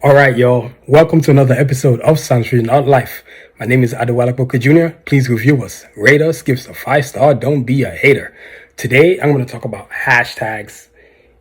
All right, y'all. Welcome to another episode of Science Vision Art Life. My name is Adewale Booker Jr. Please review us, rate us, give us a 5-star. Don't be a hater. Today, I'm going to talk about hashtags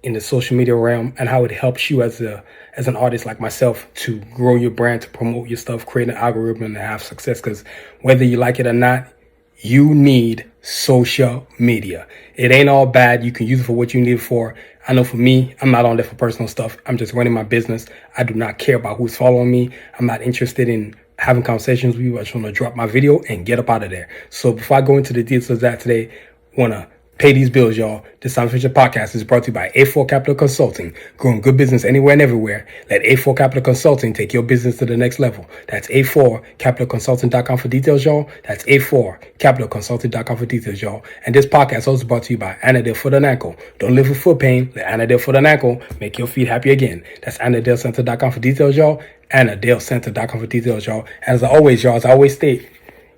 in the social media realm and how it helps you as an artist like myself to grow your brand, to promote your stuff, create an algorithm, and have success. Because whether you like it or not, you need social media. It ain't all bad. You can use it for what you need it for. I know for me, I'm not on there for personal stuff. I'm just running my business. I do not care about who's following me. I'm not interested in having conversations with you. I just want to drop my video and get up out of there. So before I go into the details of that today, want to pay these bills, y'all. This Science Fiction Podcast is brought to you by A4 Capital Consulting, growing good business anywhere and everywhere. Let A4 Capital Consulting take your business to the next level. That's A4CapitalConsulting.com for details, y'all. That's A4CapitalConsulting.com for details, y'all. And this podcast is also brought to you by Anadale Foot and Ankle. Don't live with foot pain. Let Anadale Foot and Ankle make your feet happy again. That's AnadaleCenter.com for details, y'all. AnadaleCenter.com for details, y'all. As always, y'all, as I always state,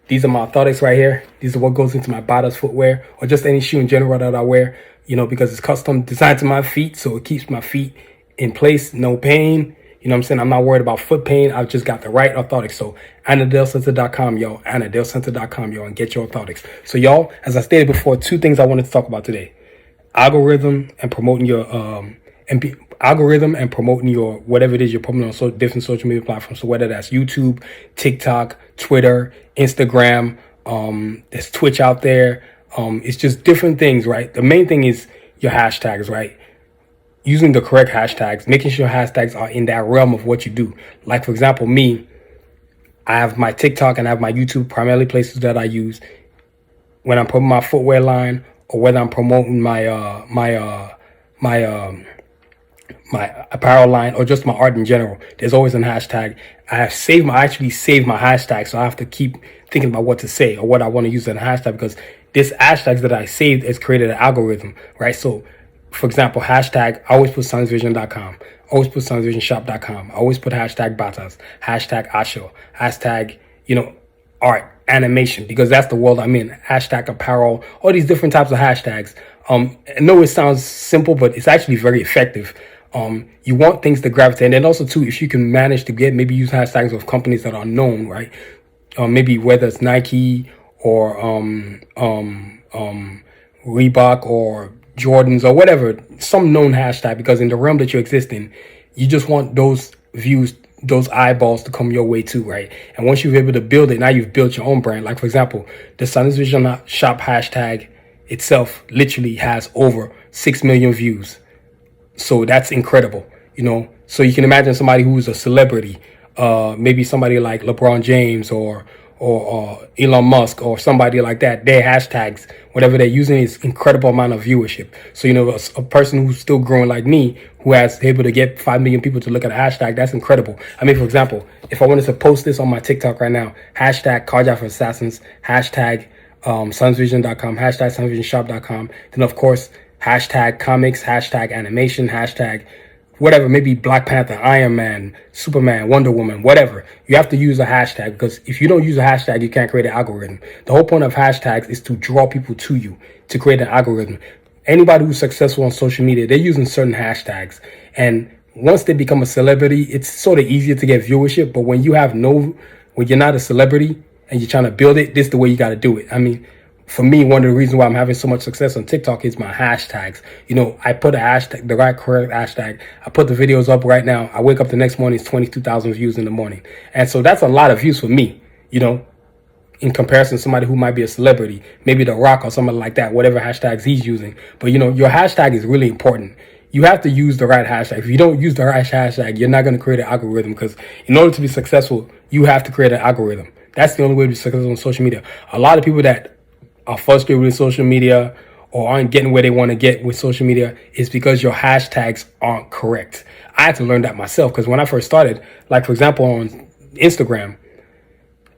these are my orthotics right here. These are what goes into my bottoms footwear or just any shoe in general that I wear, because it's custom designed to my feet. So it keeps my feet in place, no pain. You know what I'm saying? I'm not worried about foot pain. I've just got the right orthotics. So AnadaleCenter.com, y'all. AnadaleCenter.com, y'all, and get your orthotics. So y'all, as I stated before, two things I wanted to talk about today. Algorithm and promoting your whatever it is you're promoting on different social media platforms. So whether that's YouTube, TikTok, Twitter, Instagram, there's Twitch out there. It's just different things, right? The main thing is your hashtags, right? Using the correct hashtags, making sure hashtags are in that realm of what you do. Like, for example, me, I have my TikTok and I have my YouTube, primarily places that I use when I'm promoting my footwear line or whether I'm promoting my apparel line or just my art in general. There's always a hashtag. I actually saved my hashtag, so I have to keep thinking about what to say or what I want to use as a hashtag, because this hashtags that I saved has created an algorithm, right? So, for example, hashtag, I always put sciencevision.com, always put sciencevisionshop.com, I always put hashtag batas, hashtag asho, hashtag, art, animation, because that's the world I'm in, hashtag apparel, all these different types of hashtags. I know it sounds simple, but it's actually very effective. You want things to gravitate, and then also too, if you can manage to use hashtags of companies that are known, right? Maybe whether it's Nike or Reebok or Jordans or whatever, some known hashtag, because in the realm that you exist in, you just want those views, those eyeballs to come your way too, right? And once you're able to build it, now you've built your own brand. Like, for example, the Science Vision Shop hashtag itself literally has over 6 million views. So that's incredible, So you can imagine somebody who's a celebrity, maybe somebody like LeBron James or Elon Musk or somebody like that. Their hashtags, whatever they're using, is incredible amount of viewership. So a person who's still growing like me, who has able to get 5 million people to look at a hashtag, that's incredible. I mean, for example, if I wanted to post this on my TikTok right now, hashtag Carjack for Assassins, hashtag sciencevision.com, hashtag sciencevisionshop.com, then of course hashtag comics, hashtag animation, hashtag whatever, maybe Black Panther, Iron Man, Superman, Wonder Woman, whatever. You have to use a hashtag, because if you don't use a hashtag, you can't create an algorithm. The whole point of hashtags is to draw people to you, to create an algorithm. Anybody who's successful on social media, they're using certain hashtags. And once they become a celebrity, it's sort of easier to get viewership. But when you're not a celebrity and you're trying to build it, this is the way you got to do it. I mean, for me, one of the reasons why I'm having so much success on TikTok is my hashtags. I put a hashtag, the right correct hashtag. I put the videos up right now. I wake up the next morning, it's 22,000 views in the morning. And so that's a lot of views for me, in comparison to somebody who might be a celebrity, maybe The Rock or something like that, whatever hashtags he's using. But, your hashtag is really important. You have to use the right hashtag. If you don't use the right hashtag, you're not going to create an algorithm, because in order to be successful, you have to create an algorithm. That's the only way to be successful on social media. A lot of people that are frustrated with social media or aren't getting where they want to get with social media is because your hashtags aren't correct. I had to learn that myself, because when I first started, like, for example, on Instagram,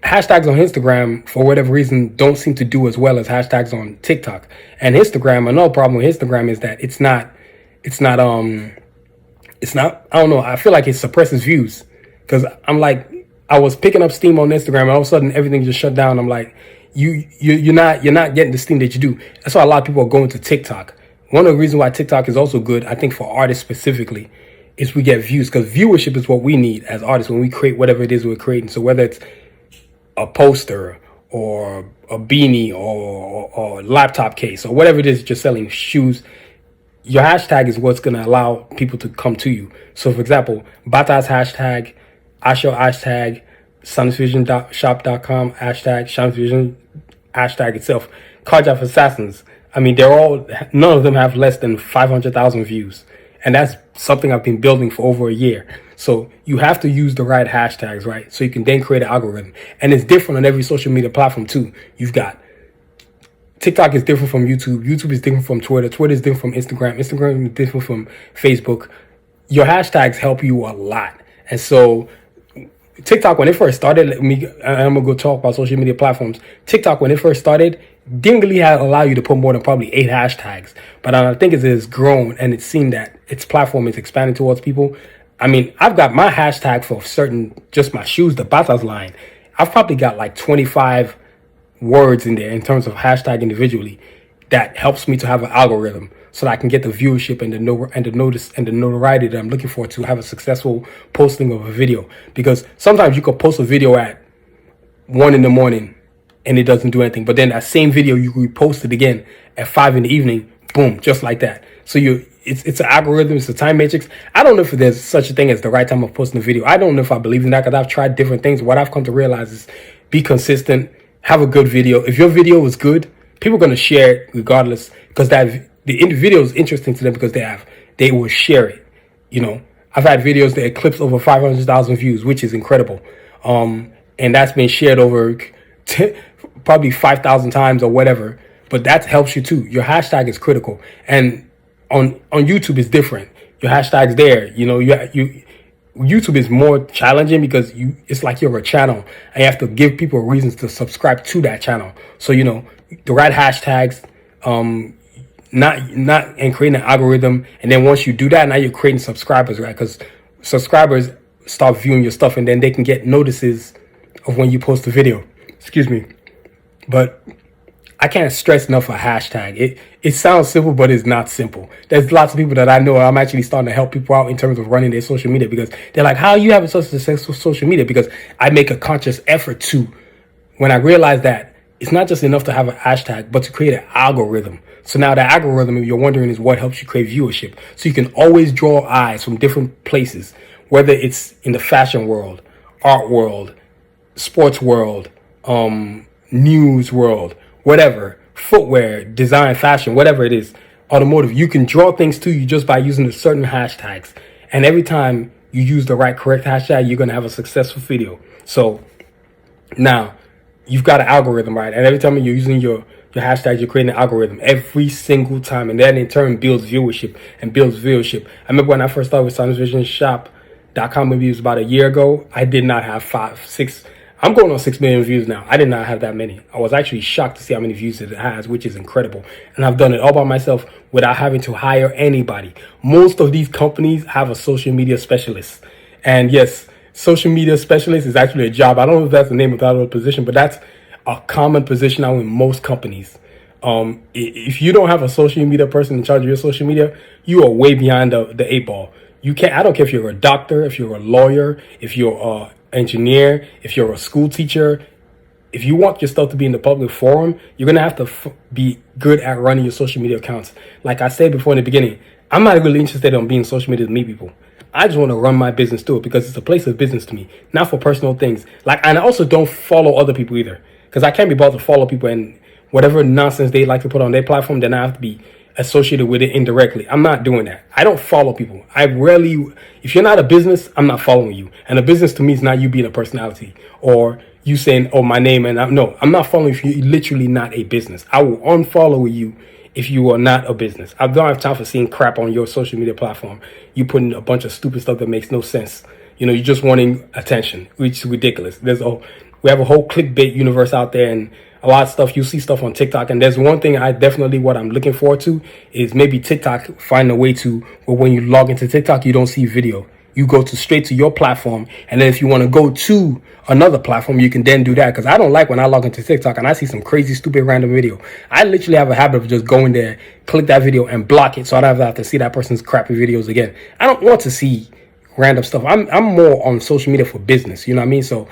hashtags on Instagram, for whatever reason, don't seem to do as well as hashtags on TikTok. And Instagram, another problem with Instagram is that it's not, I don't know, I feel like it suppresses views, because I was picking up steam on Instagram and all of a sudden everything just shut down. I'm like, you're not getting the steam that you do. That's why a lot of people are going to TikTok. One of the reasons why TikTok is also good, I think, for artists specifically, is we get views, because viewership is what we need as artists when we create whatever it is we're creating. So whether it's a poster or a beanie or laptop case or whatever it is that you're selling, shoes, your hashtag is what's going to allow people to come to you. So for example, Bata's hashtag, Asho hashtag, sunsvisionshop.com hashtag, Sunsvision hashtag itself, Carjack Assassins. I mean, none of them have less than 500,000 views. And that's something I've been building for over a year. So you have to use the right hashtags, right? So you can then create an algorithm. And it's different on every social media platform too. You've got TikTok is different from YouTube. YouTube is different from Twitter. Twitter is different from Instagram. Instagram is different from Facebook. Your hashtags help you a lot. And so TikTok, when it first started, I'm going to go talk about social media platforms. TikTok, when it first started, didn't really allow you to put more than probably 8 hashtags. But I think as it has grown and it's seen that its platform is expanding towards people. I mean, I've got my hashtag for just my shoes, the Batas line. I've probably got like 25 words in there in terms of hashtag individually that helps me to have an algorithm so that I can get the viewership and the notoriety that I'm looking for to have a successful posting of a video. Because sometimes you could post a video at 1 a.m. and it doesn't do anything, but then that same video you repost it again at 5 p.m, boom, just like that. So it's an algorithm, it's a time matrix. I don't know if there's such a thing as the right time of posting a video. I don't know if I believe in that, because I've tried different things. What I've come to realize is be consistent, have a good video. If your video is good, people are going to share it regardless, because the video is interesting to them, because they will share it. You know, I've had videos that eclipse over 500,000 views, which is incredible. And that's been shared over probably 5,000 times or whatever. But that helps you too. Your hashtag is critical. And on YouTube is different. Your hashtag's there. You know, YouTube is more challenging because it's like you're a channel and you have to give people reasons to subscribe to that channel. So, you know, the right hashtags, and creating an algorithm. And then once you do that, now you're creating subscribers, right? Because subscribers start viewing your stuff and then they can get notices of when you post a video. Excuse me. But I can't stress enough a hashtag. It sounds simple, but it's not simple. There's lots of people that I know. I'm actually starting to help people out in terms of running their social media, because they're like, how are you having such successful social media? Because I make a conscious effort to, when I realize that it's not just enough to have an hashtag, but to create an algorithm. So now the algorithm, if you're wondering, is what helps you create viewership. So you can always draw eyes from different places, whether it's in the fashion world, art world, sports world, news world, whatever, footwear, design, fashion, whatever it is, automotive. You can draw things to you just by using certain hashtags. And every time you use the correct hashtag, you're going to have a successful video. So now you've got an algorithm, right? And every time you're using your hashtag, you're creating an algorithm every single time. And that in turn builds viewership. I remember when I first started with sunsvisionshop.com, maybe it was about a year ago, I did not have 6 I'm going on 6 million views now. I did not have that many. I was actually shocked to see how many views it has, which is incredible. And I've done it all by myself without having to hire anybody. Most of these companies have a social media specialist. And yes, social media specialist is actually a job. I don't know if that's the name of that other position, but that's a common position now in most companies. If you don't have a social media person in charge of your social media, you are way behind the 8 ball. You can't. I don't care if you're a doctor, if you're a lawyer, if you're a engineer, if you're a school teacher. If you want your stuff to be in the public forum, you're going to have to be good at running your social media accounts. Like I said before in the beginning, I'm not really interested in being social media to meet people. I just want to run my business through it because it's a place of business to me, not for personal things. And I also don't follow other people either, because I can't be bothered to follow people and whatever nonsense they like to put on their platform, then I have to be associated with it indirectly. I'm not doing that. I don't follow people. If you're not a business, I'm not following you. And a business to me is not you being a personality or you saying, oh, my name. And I'm not following you if you're literally not a business. I will unfollow you if you are not a business. I don't have time for seeing crap on your social media platform. You putting a bunch of stupid stuff that makes no sense. You're just wanting attention, which is ridiculous. We have a whole clickbait universe out there, and a lot of stuff. You see stuff on TikTok, and there's one thing what I'm looking forward to is maybe TikTok find a way to where when you log into TikTok, you don't see video. you go to straight to your platform. And then if you want to go to another platform, you can then do that. Because I don't like when I log into TikTok and I see some crazy, stupid, random video. I literally have a habit of just going there, click that video, and block it, so I don't have to see that person's crappy videos again. I don't want to see random stuff. I'm more on social media for business. You know what I mean? So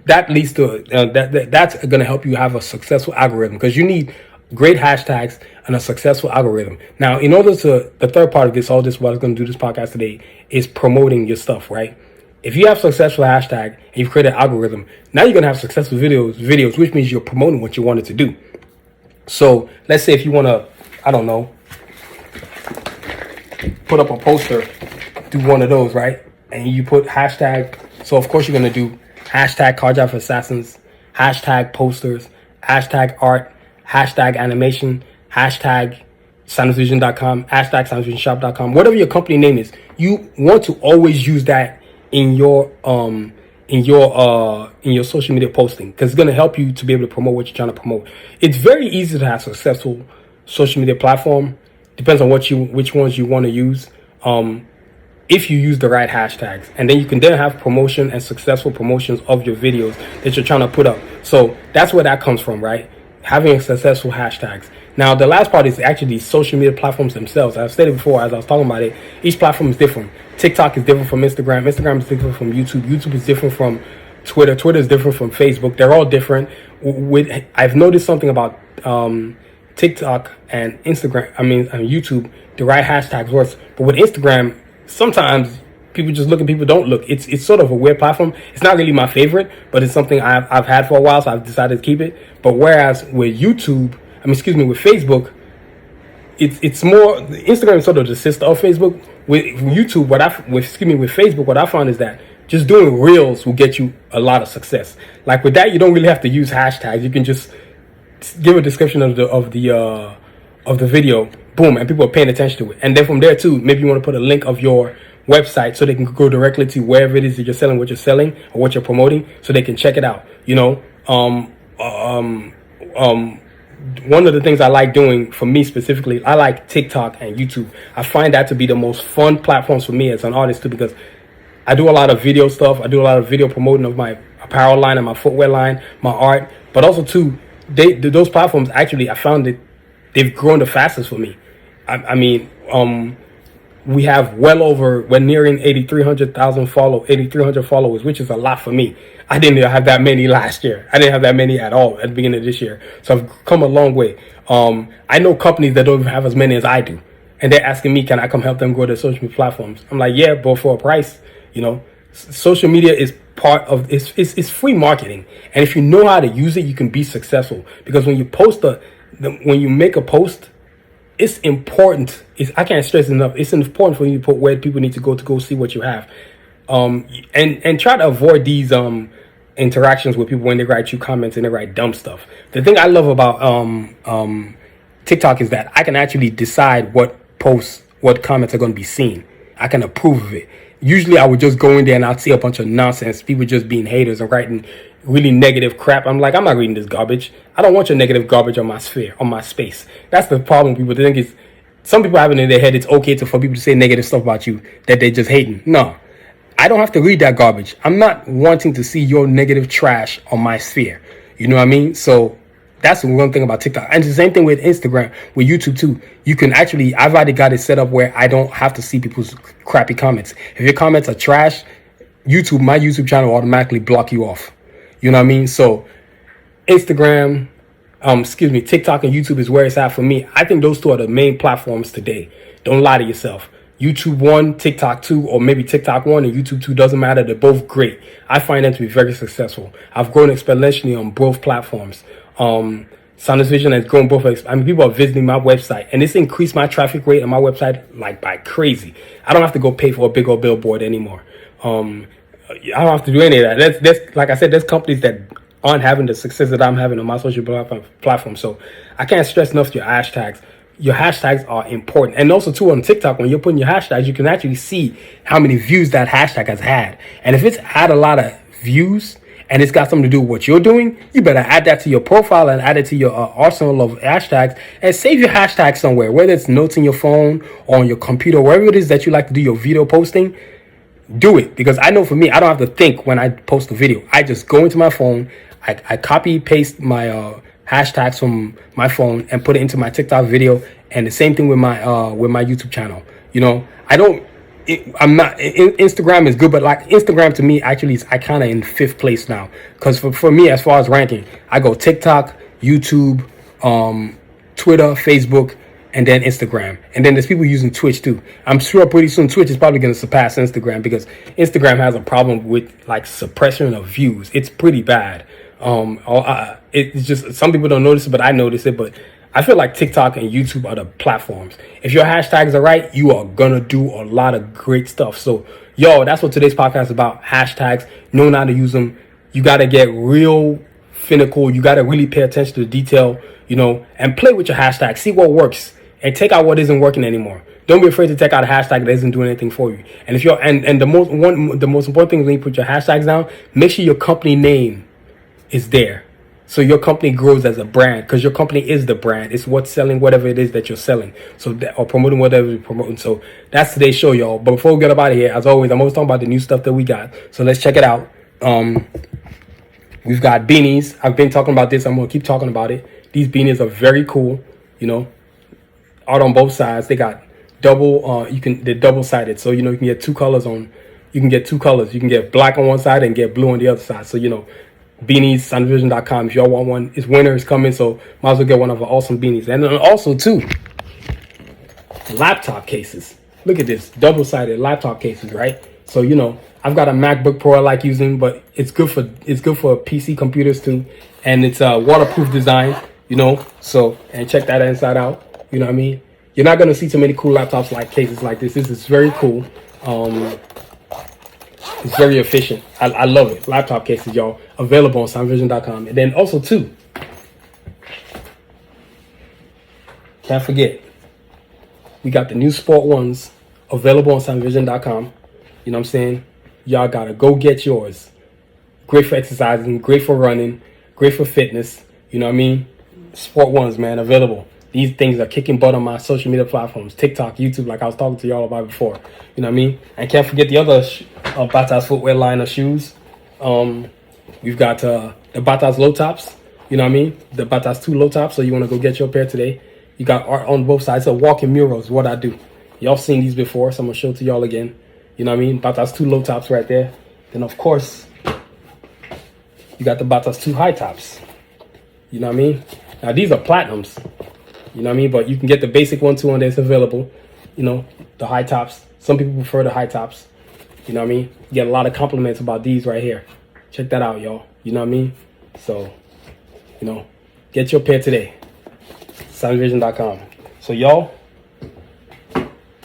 that leads to that's going to help you have a successful algorithm, because you need great hashtags and a successful algorithm. Now, in order to, the third part of this, all this, what I was going to do this podcast today is promoting your stuff, right? If you have successful hashtag and you've created an algorithm, now you're going to have successful videos, which means you're promoting what you wanted to do. So let's say if you want to, I don't know, put up a poster, do one of those, right? And you put hashtag. So of course you're going to do hashtag Carjack for Assassins, hashtag posters, hashtag art, hashtag animation, hashtag soundvision.com, hashtag soundvisionshop.com, whatever your company name is. You want to always use that in your social media posting, because it's going to help you to be able to promote what you're trying to promote. It's very easy to have a successful social media platform. Depends on which ones you want to use. If you use the right hashtags, and then you can then have promotion and successful promotions of your videos that you're trying to put up. So that's where that comes from, right? Having successful hashtags. Now, the last part is actually social media platforms themselves. I've stated before, as I was talking about it, each platform is different. TikTok is different from Instagram. Instagram is different from YouTube. YouTube is different from Twitter. Twitter is different from Facebook. They're all different. I've noticed something about TikTok and Instagram. YouTube. The right hashtags works, but with Instagram, sometimes people just look and people don't look. It's sort of a weird platform. It's not really my favorite, but it's something I've had for a while, so I've decided to keep it. But whereas with with Facebook, it's more, Instagram is sort of the sister of Facebook. With YouTube, with Facebook, what I found is that just doing reels will get you a lot of success. Like with that, you don't really have to use hashtags. You can just give a description of the video, boom, and people are paying attention to it. And then from there too, maybe you want to put a link of your website so they can go directly to wherever it is that you're selling what you're selling or what you're promoting, so they can check it out. One of the things I like doing, for me specifically, I like TikTok and YouTube. I find that to be the most fun platforms for me as an artist too, because I do a lot of video stuff. I do a lot of video promoting of my apparel line and my footwear line, my art, but also too, those platforms actually, I found that they've grown the fastest for me. We have we're nearing 8,300 followers, which is a lot for me. I didn't have that many last year. I didn't have that many at all at the beginning of this year. So I've come a long way. I know companies that don't even have as many as I do, and they're asking me, can I come help them grow their social media platforms? I'm like, yeah, but for a price. Social media is part of it's free marketing, and if you know how to use it, you can be successful. Because when you make a post, it's important. I can't stress enough. It's important for you to put where people need to go see what you have, and try to avoid these interactions with people when they write you comments and they write dumb stuff. The thing I love about TikTok is that I can actually decide what comments are going to be seen. I can approve of it. Usually I would just go in there and I'd see a bunch of nonsense, people just being haters and writing really negative crap. I'm like, I'm not reading this garbage. I don't want your negative garbage on my sphere, on my space. That's the problem. People think is, some people have it in their head, it's okay for people to say negative stuff about you, that they're just hating. No, I don't have to read that garbage. I'm not wanting to see your negative trash on my sphere. You know what I mean? So that's the one thing about TikTok. And the same thing with Instagram, with YouTube too. You can actually, I've already got it set up where I don't have to see people's crappy comments. If your comments are trash, my YouTube channel will automatically block you off. You know what I mean? So Instagram, TikTok and YouTube is where it's at for me. I think those two are the main platforms today. Don't lie to yourself. YouTube 1, TikTok 2, or maybe TikTok 1 and YouTube 2, doesn't matter. They're both great. I find them to be very successful. I've grown exponentially on both platforms. Sounders Vision has grown both. People are visiting my website, and it's increased my traffic rate on my website like by crazy. I don't have to go pay for a big old billboard anymore. I don't have to do any of that. That's like I said, there's companies that aren't having the success that I'm having on my social platform. So I can't stress enough your hashtags. Your hashtags are important. And also too, on TikTok, when you're putting your hashtags, you can actually see how many views that hashtag has had. And if it's had a lot of views and it's got something to do with what you're doing, you better add that to your profile and add it to your arsenal of hashtags, and save your hashtag somewhere, whether it's notes in your phone or on your computer, wherever it is that you like to do your video posting. do it, because I know for me, I don't have to think when I post a video. I just go into my phone, I copy paste my hashtags from my phone and put it into my TikTok video, and the same thing with my YouTube channel. You know, I don't. I'm not. Instagram is good, but like Instagram to me actually is I kind of in fifth place now, because for me as far as ranking, I go TikTok, YouTube, Twitter, Facebook, and then Instagram. And then there's people using Twitch too. I'm sure pretty soon Twitch is probably going to surpass Instagram, because Instagram has a problem with like suppression of views. It's pretty bad. It's just some people don't notice it, but I notice it. But I feel like TikTok and YouTube are the platforms. If your hashtags are right, you are gonna do a lot of great stuff. So, yo, that's what today's podcast is about. Hashtags, knowing how to use them. You gotta get real finical. You gotta really pay attention to the detail, you know, and play with your hashtags. See what works and take out what isn't working anymore. Don't be afraid to take out a hashtag that isn't doing anything for you. And if you're and the most important thing is when you put your hashtags down, make sure your company name is there, so your company grows as a brand, because your company is the brand. It's what's selling whatever it is that you're selling, so or promoting whatever you're promoting. So that's today's show, y'all. But before we get up out of here, as always, I'm always talking about the new stuff that we got, so let's check it out. We've got beanies. I've been talking about this. I'm gonna keep talking about it. These beanies are very cool, you know, art on both sides. They got double they're double sided, so you know you can get two colors. You can get black on one side and get blue on the other side. So you know, beanies, soundvision.com. If y'all want one, it's winter is coming, so might as well get one of our awesome beanies. And then also too, laptop cases. Look at this, double-sided laptop cases, right? So you know, I've got a MacBook Pro I like using, but it's good for PC computers too, and it's a waterproof design, you know. So, and check that inside out. You know what I mean? You're not gonna see too many cool laptops like cases like this. This is very cool. It's very efficient. I love it. Laptop cases, y'all, available on soundvision.com. And then also too, can't forget, we got the new sport ones available on soundvision.com. You know what I'm saying? Y'all gotta go get yours. Great for exercising, great for running, great for fitness. You know what I mean? Sport ones, man, available. These things are kicking butt on my social media platforms, TikTok, YouTube, like I was talking to y'all about before. You know what I mean? And can't forget the other Bata's footwear line of shoes. We've got the Bata's low tops. You know what I mean? The Bata's 2 low tops. So you want to go get your pair today. You got art on both sides. So walking murals, what I do. Y'all seen these before, so I'm going to show it to y'all again. You know what I mean? Bata's 2 low tops right there. Then, of course, you got the Bata's 2 high tops. You know what I mean? Now, these are platinums. You know what I mean? But you can get the basic one too, and it's available. You know, the high tops. Some people prefer the high tops. You know what I mean? You get a lot of compliments about these right here. Check that out, y'all. You know what I mean? So, you know, get your pair today. Soundvision.com. So, y'all,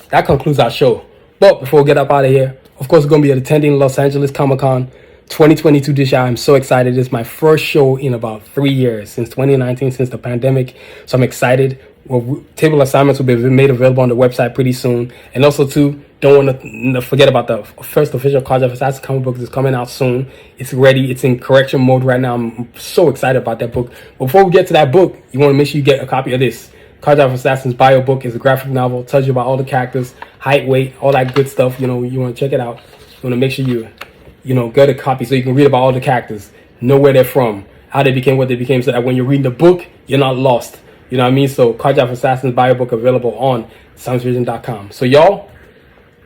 that concludes our show. But before we get up out of here, of course, we're going to be attending Los Angeles Comic-Con 2022 this year. I'm so excited. It's my first show in about 3 years, since 2019, since the pandemic. So I'm excited. Well, table assignments will be made available on the website pretty soon. And also, too, don't want to forget about the first official Cards of Assassins comic book that's coming out soon. It's ready. It's in correction mode right now. I'm so excited about that book. Before we get to that book, you want to make sure you get a copy of this. Cards of Assassins bio book is a graphic novel. Tells you about all the characters, height, weight, all that good stuff. You know, you want to check it out. You want to make sure you know, get a copy so you can read about all the characters, know where they're from, how they became what they became, so that when you're reading the book, you're not lost. You know what I mean? So, Cards of Assassins bio book available on soundvision.com. So, y'all,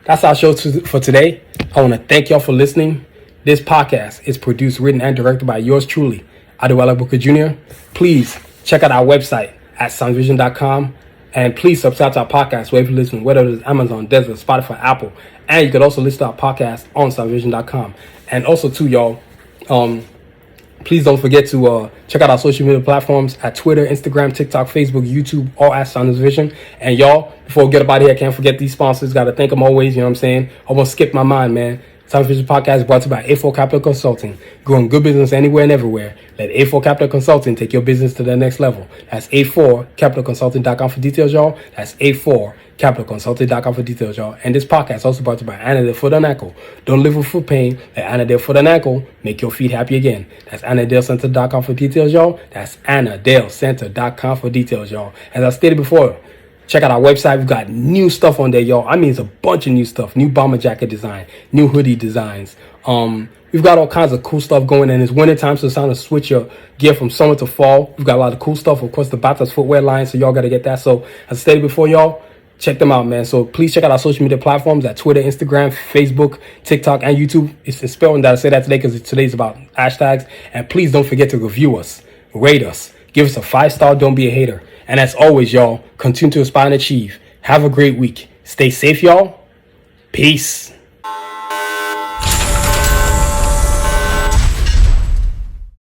that's our show for today. I want to thank y'all for listening. This podcast is produced, written, and directed by yours truly, Adewale Booker Jr. Please check out our website at soundvision.com. And please subscribe to our podcast wherever you listen, whether it's Amazon, Desert, Spotify, Apple. And you can also listen to our podcast on soundvision.com. And also, too, y'all, please don't forget to check out our social media platforms at Twitter, Instagram, TikTok, Facebook, YouTube, all at Soundvision. And y'all, before we get up out of here, I can't forget these sponsors. Got to thank them always, you know what I'm saying? Almost skipped my mind, man. Soundvision Podcast is brought to you by A4 Capital Consulting. Growing good business anywhere and everywhere. Let A4 Capital Consulting take your business to the next level. That's A4CapitalConsulting.com for details, y'all. That's A4CapitalConsulting.com for details, y'all. And this podcast is also brought to you by Anadale Foot and Ankle. Don't live with foot pain. Let Anadale Foot and Ankle make your feet happy again. That's AnadaleCenter.com for details, y'all. That's AnadaleCenter.com for details, y'all. As I stated before, Check out our website. We've got new stuff on there, y'all. I mean, it's a bunch of new stuff. New bomber jacket design, new hoodie designs. We've got all kinds of cool stuff going, and it's winter time, so it's time to switch your gear from summer to fall. We've got a lot of cool stuff. Of course, the Batas footwear line, so y'all got to get that. So as I stated before, y'all, check them out, man. So please check out our social media platforms at Twitter, Instagram, Facebook, TikTok, and YouTube. It's spelling that I say that today because today's about hashtags. And please don't forget to review us, rate us, give us a 5-star. Don't be a hater. And as always, y'all, continue to aspire and achieve. Have a great week. Stay safe, y'all. Peace.